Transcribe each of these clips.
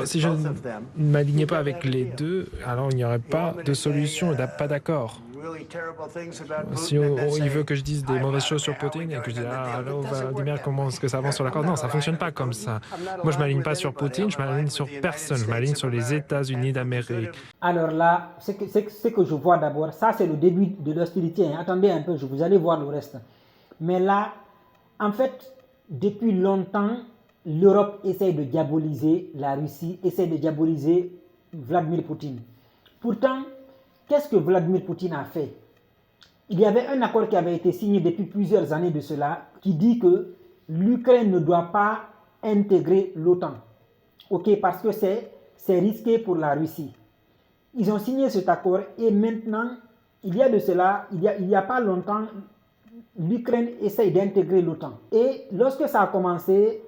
Si je ne m'alignais pas avec les deux, alors il n'y aurait pas de solution, pas d'accord. Si il veut que je dise des mauvaises choses sur Poutine et que je dise « Ah, allô, Vladimir, comment est-ce que ça avance sur l'accord ?» Non, ça ne fonctionne pas comme ça. Moi, je ne m'aligne pas sur Poutine, je m'aligne sur personne, je m'aligne sur les États-Unis d'Amérique. Alors là, ce que je vois d'abord, ça c'est le début de l'hostilité. Attendez un peu, vous allez voir le reste. Mais là, en fait, depuis longtemps, l'Europe essaie de diaboliser la Russie, essaie de diaboliser Vladimir Poutine. Pourtant, qu'est-ce que Vladimir Poutine a fait? Il y avait un accord qui avait été signé depuis plusieurs années de cela qui dit que l'Ukraine ne doit pas intégrer l'OTAN. Ok, parce que c'est risqué pour la Russie. Ils ont signé cet accord et maintenant, il y a de cela, il y a pas longtemps, l'Ukraine essaye d'intégrer l'OTAN. Et lorsque ça a commencé,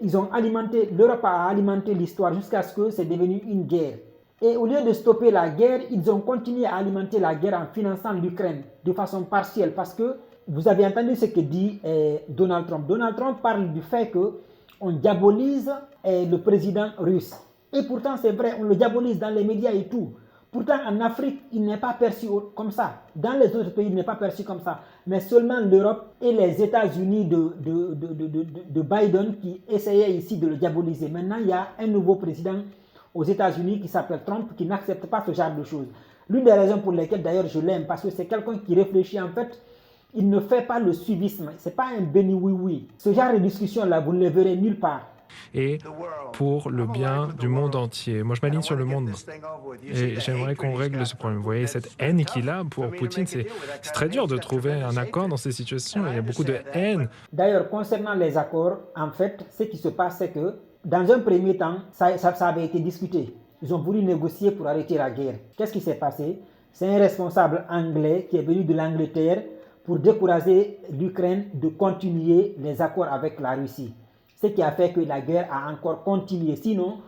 l'Europe a alimenté l'histoire jusqu'à ce que c'est devenu une guerre. Et au lieu de stopper la guerre, ils ont continué à alimenter la guerre en finançant l'Ukraine de façon partielle parce que vous avez entendu ce que dit Donald Trump. Donald Trump parle du fait qu'on diabolise le président russe. Et pourtant, c'est vrai, on le diabolise dans les médias et tout. Pourtant, en Afrique, il n'est pas perçu comme ça. Dans les autres pays, il n'est pas perçu comme ça. Mais seulement l'Europe et les États-Unis de Biden qui essayaient ici de le diaboliser. Maintenant, il y a un nouveau président aux États-Unis qui s'appelle Trump qui n'accepte pas ce genre de choses. L'une des raisons pour lesquelles d'ailleurs je l'aime, parce que c'est quelqu'un qui réfléchit en fait, il ne fait pas le suivisme. Ce n'est pas un béni oui-oui. Ce genre de discussion-là, vous ne le verrez nulle part. Et pour le bien du monde entier. Moi, je m'aligne sur le monde. Et j'aimerais qu'on règle ce problème. Vous voyez, cette haine qu'il a pour Poutine, c'est très dur de trouver un accord dans ces situations. Il y a beaucoup de haine. D'ailleurs, concernant les accords, en fait, ce qui se passe, c'est que dans un premier temps, ça avait été discuté. Ils ont voulu négocier pour arrêter la guerre. Qu'est-ce qui s'est passé? C'est un responsable anglais qui est venu de l'Angleterre pour décourager l'Ukraine de continuer les accords avec la Russie. Ce qui a fait que la guerre a encore continué. Sinon,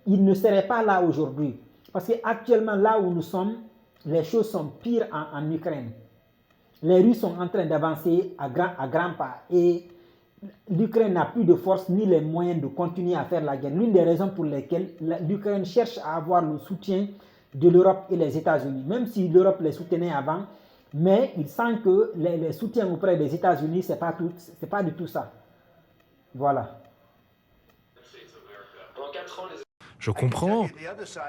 il ne serait pas là aujourd'hui. Parce qu'actuellement, là où nous sommes, les choses sont pires en Ukraine. Les Russes sont en train d'avancer à grands pas. Et l'Ukraine n'a plus de force ni les moyens de continuer à faire la guerre. L'une des raisons pour lesquelles l'Ukraine cherche à avoir le soutien de l'Europe et des États-Unis. Même si l'Europe les soutenait avant, mais il sent que les soutiens auprès des États-Unis, ce n'est pas du tout ça. Voilà. Je comprends,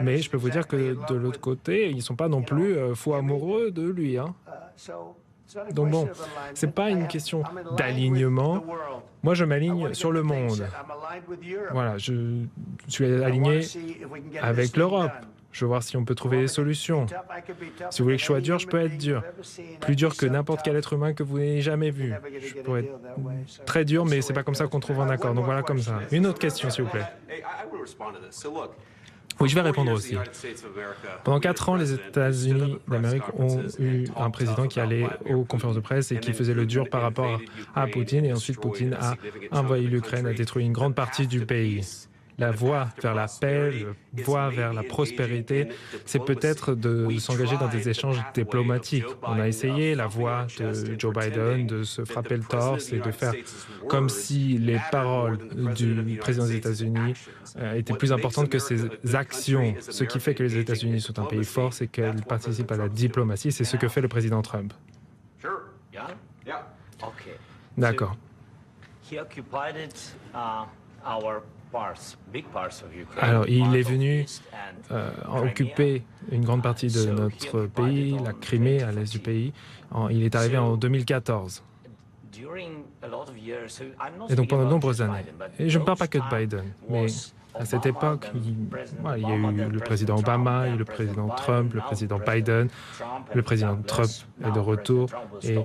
mais je peux vous dire que de l'autre côté, ils ne sont pas non plus fous amoureux de lui. Hein. Donc bon, ce n'est pas une question d'alignement. Moi, je m'aligne sur le monde. Voilà, je suis aligné avec l'Europe. Je veux voir si on peut trouver des solutions. Si vous voulez que je sois dur, je peux être dur. Plus dur que n'importe quel être humain que vous n'ayez jamais vu. Je pourrais être très dur, mais c'est pas comme ça qu'on trouve un accord. Donc voilà comme ça. Une autre question, s'il vous plaît. Oui, je vais répondre aussi. Pendant 4 ans, les États-Unis d'Amérique ont eu un président qui allait aux conférences de presse et qui faisait le dur par rapport à Poutine. Et ensuite, Poutine a envahi l'Ukraine, a détruit une grande partie du pays. La voie vers la paix, la voie vers la prospérité, c'est peut-être de s'engager dans des échanges diplomatiques. On a essayé la voie de Joe Biden de se frapper le torse et de faire comme si les paroles du président des États-Unis étaient plus importantes que ses actions. Ce qui fait que les États-Unis sont un pays fort, c'est qu'ils participent à la diplomatie. C'est ce que fait le président Trump. D'accord. Alors, il est venu occuper une grande partie de notre pays, la Crimée, à l'est du pays. Il est arrivé en 2014. Et donc, pendant de nombreuses années. Et je ne parle pas que de Biden, mais à cette époque, il y a eu le président Obama, il y a eu le président Trump, le président Biden, le président Trump est de retour. Et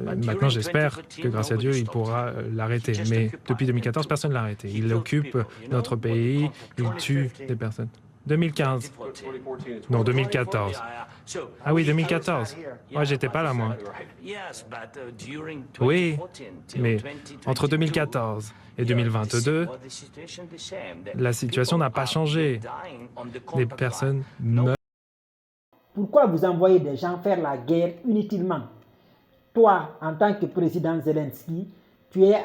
maintenant, j'espère que grâce à Dieu, il pourra l'arrêter. Mais depuis 2014, personne ne l'a arrêté. Il occupe notre pays, il tue des personnes. 2015. Non, 2014. Ah oui, 2014. Moi, j'étais pas là, moi. Oui, mais entre 2014 et 2022, la situation n'a pas changé. Les personnes meurent. Pourquoi vous envoyez des gens faire la guerre inutilement? Toi, en tant que président Zelensky, tu es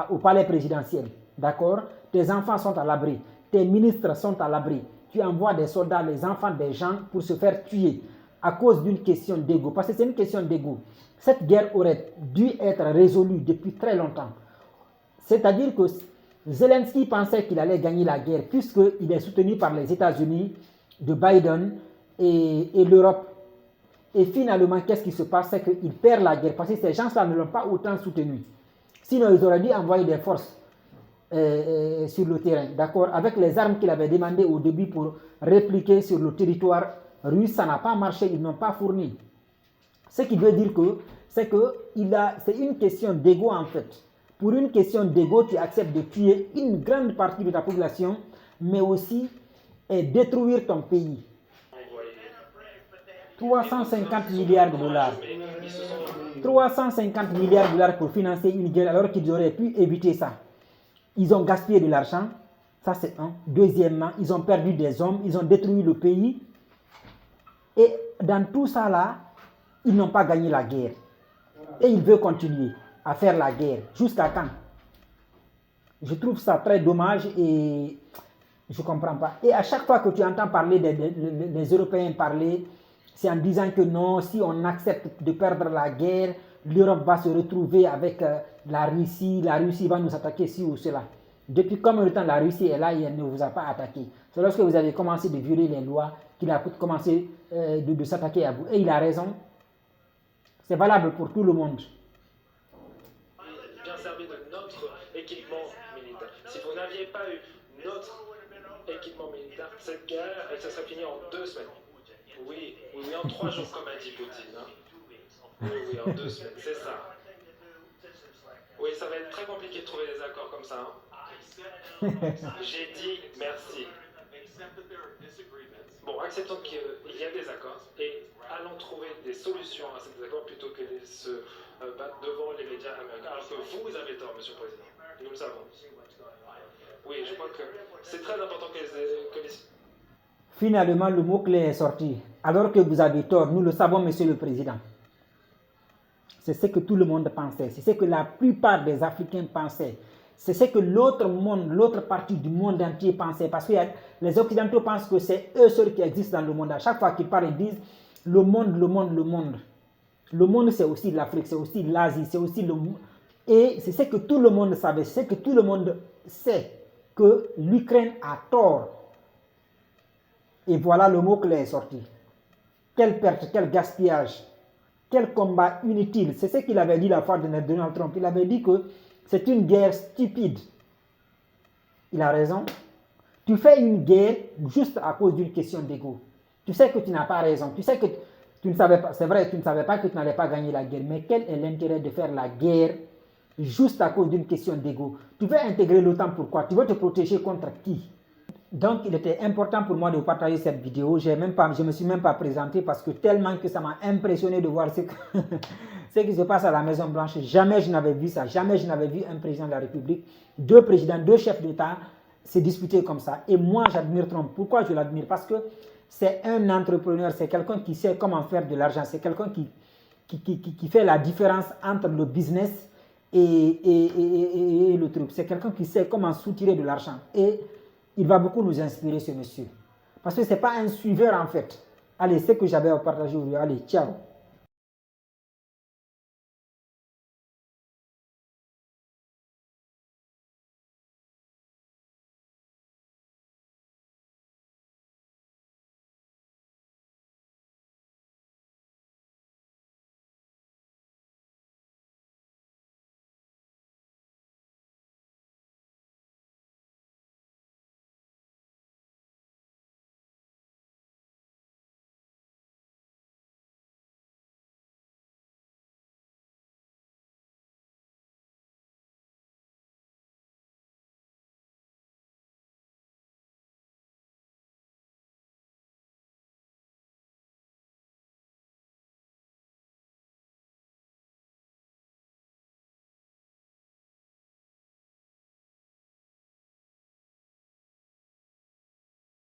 au palais présidentiel. d'accord? Tes enfants sont à l'abri, tes ministres sont à l'abri. Tu envoies des soldats, les enfants des gens pour se faire tuer à cause d'une question d'ego. Parce que c'est une question d'ego. Cette guerre aurait dû être résolue depuis très longtemps. C'est-à-dire que Zelensky pensait qu'il allait gagner la guerre puisqu'il est soutenu par les États-Unis, de Biden et l'Europe. Et finalement, qu'est-ce qui se passe? C'est qu'il perd la guerre parce que ces gens-là ne l'ont pas autant soutenu. Sinon, ils auraient dû envoyer des forces sur le terrain, d'accord, avec les armes qu'il avait demandées au début pour répliquer sur le territoire russe. Ça n'a pas marché, ils n'ont pas fourni. Ce qui veut dire que c'est une question d'ego en fait. Pour une question d'ego, tu acceptes de tuer une grande partie de ta population, mais aussi détruire ton pays. 350 milliards de dollars. 350 milliards de dollars pour financer une guerre alors qu'ils auraient pu éviter ça. Ils ont gaspillé de l'argent, ça c'est un. Deuxièmement, ils ont perdu des hommes, ils ont détruit le pays. Et dans tout ça là, ils n'ont pas gagné la guerre. Et ils veulent continuer à faire la guerre. Jusqu'à quand? Je trouve ça très dommage et je ne comprends pas. Et à chaque fois que tu entends parler des Européens parler, c'est en disant que non, si on accepte de perdre la guerre, l'Europe va se retrouver avec la Russie va nous attaquer ci ou cela. Depuis combien de temps la Russie est là et elle ne vous a pas attaqué? C'est lorsque vous avez commencé de violer les lois qu'il a commencé de s'attaquer à vous. Et il a raison. C'est valable pour tout le monde. Bien servi de notre équipement militaire. Si vous n'aviez pas eu notre équipement militaire, cette guerre, elle se serait finie en 2 semaines. Oui, en 3 jours, comme a dit Poutine. Hein. Oui, en 2 semaines, c'est ça. Oui, ça va être très compliqué de trouver des accords comme ça. Hein. J'ai dit merci. Bon, acceptons qu'il y a des accords et allons trouver des solutions à ces désaccords plutôt que de se battre devant les médias américains. Alors que vous avez tort, Monsieur le Président. Nous le savons. Oui, je crois que c'est très important que les... Finalement, le mot-clé est sorti. Alors que vous avez tort, nous le savons, Monsieur le Président. C'est ce que tout le monde pensait. C'est ce que la plupart des Africains pensaient. C'est ce que l'autre monde, l'autre partie du monde entier pensait. Parce que les Occidentaux pensent que c'est eux seuls qui existent dans le monde. À chaque fois qu'ils parlent, ils disent le monde, le monde, le monde. Le monde, c'est aussi l'Afrique, c'est aussi l'Asie, c'est aussi le monde. Et c'est ce que tout le monde savait. C'est ce que tout le monde sait. Que l'Ukraine a tort. Et voilà le mot-clé est sorti. Quelle perte, quel gaspillage, quel combat inutile. C'est ce qu'il avait dit la fois de Donald Trump. Il avait dit que c'est une guerre stupide. Il a raison. Tu fais une guerre juste à cause d'une question d'ego. Tu sais que tu n'as pas raison. Tu sais que tu ne savais pas. C'est vrai, tu ne savais pas que tu n'allais pas gagner la guerre. Mais quel est l'intérêt de faire la guerre juste à cause d'une question d'ego? Tu veux intégrer l'OTAN, pourquoi? Tu veux te protéger contre qui? Donc, il était important pour moi de partager cette vidéo. Je ne me suis même pas présenté parce que tellement que ça m'a impressionné de voir ce qui se passe à la Maison Blanche. Jamais je n'avais vu ça. Jamais je n'avais vu un président de la République, 2 présidents, 2 chefs d'État se disputer comme ça. Et moi, j'admire Trump. Pourquoi je l'admire? Parce que c'est un entrepreneur, c'est quelqu'un qui sait comment faire de l'argent. C'est quelqu'un qui fait la différence entre le business et le truc. C'est quelqu'un qui sait comment soutirer de l'argent. Et il va beaucoup nous inspirer, ce monsieur. Parce que ce n'est pas un suiveur, en fait. Allez, c'est ce que j'avais à partager aujourd'hui. Allez, ciao.